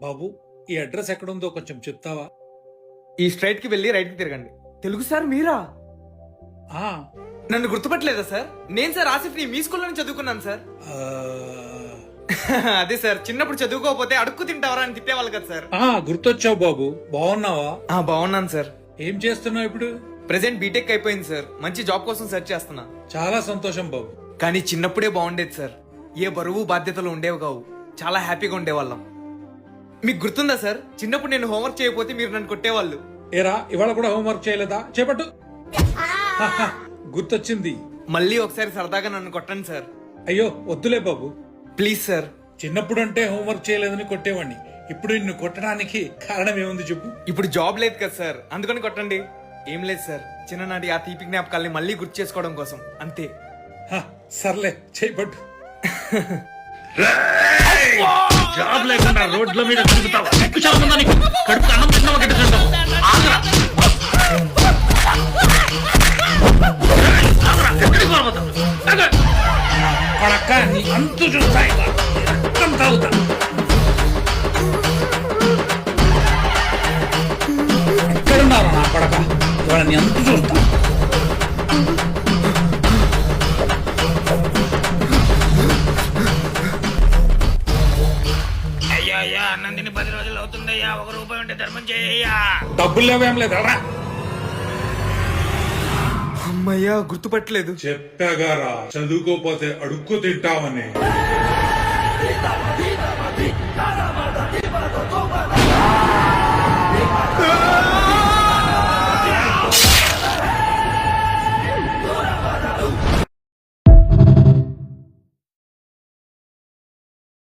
బాబు ఈ అడ్రస్ ఎక్కడుందో కొంచెం చెప్తావా? ఈ స్ట్రైట్ కి వెళ్ళి రైట్ కి తిరగండి. తెలుగు సార్ మీరా? ఆ, నన్ను గుర్తుపట్టలేదా సార్? నేను సార్ ఆసిఫ్ ని మీ స్కూల్లోనే చదువుకున్నాను సార్. ఆ, అదే సార్, చిన్నప్పుడు చదువుకోకపోతే అడుక్కు తింటావరా అని తిట్టేవాళ్ళు కదా సార్. గుర్తొచ్చావు బాబు. బాగున్నావా? బాగున్నాను సార్. ఏం చేస్తున్నావు ఇప్పుడు? ప్రెసెంట్ బీటెక్ అయిపోయింది సార్. మంచి జాబ్ కోసం సెర్చ్ చేస్తున్నా. చాలా సంతోషం బాబు. కానీ చిన్నప్పుడే బాగుండేది సార్. ఏ బరువు బాధ్యతలు ఉండేవి కావు. చాలా హ్యాపీగా ఉండేవాళ్ళం. మీకు గుర్తుందా సార్, చిన్నప్పుడు నేను హోంవర్క్ చేయకపోతే మీరు నన్ను కొట్టేవాళ్ళు. ఏరా, ఇవాళ కూడా హోంవర్క్ చేయలేదా? చేపట్టు. గుర్తొచ్చింది. మళ్ళీ ఒకసారి సరదాగా నన్ను కొట్టండి సార్. అయ్యో వద్దులే బాబు. Please sir. చిన్నప్పుడు అంటే హోంవర్క్ చేయలేదని కొట్టేవాడిని. ఇప్పుడు నిన్ను కొట్టడానికి కారణం ఏముంది చెప్పు? ఇప్పుడు జాబ్ లేదు కదా సార్, అందుకని కొట్టండి. ఏం లేదు సార్, చిన్ననాటి ఆ తీపి జ్ఞాపకాల్ని మళ్ళీ గుర్తు చేసుకోవడం కోసం అంతే. సర్లే, చేపట్టు. జాబ్ లేకుండా రోడ్ల మీద తిరుగుతావు. కడుపు అన్నం తిన్నావు గడ్డ తింటావు. ఆగరా. ఎక్కడికి పోతావు? కొడక్క, నీ అంతు చూస్తా. రక్తం తాగుతా. ఎక్కడున్నారు నా కొడక? ఇవాళ నీ అంతు చూస్తా. అయ్యా అన్నం తిని 10 రోజులు అవుతుందయ్యా. 1 రూపాయి ఉంటే ధర్మం చేయ్యా. డబ్బులు లేవేం లేదు. అమ్మయ్యా, గుర్తుపట్టలేదు. చెప్పాగారా చదువుకోపోతే అడుక్కు తింటామని.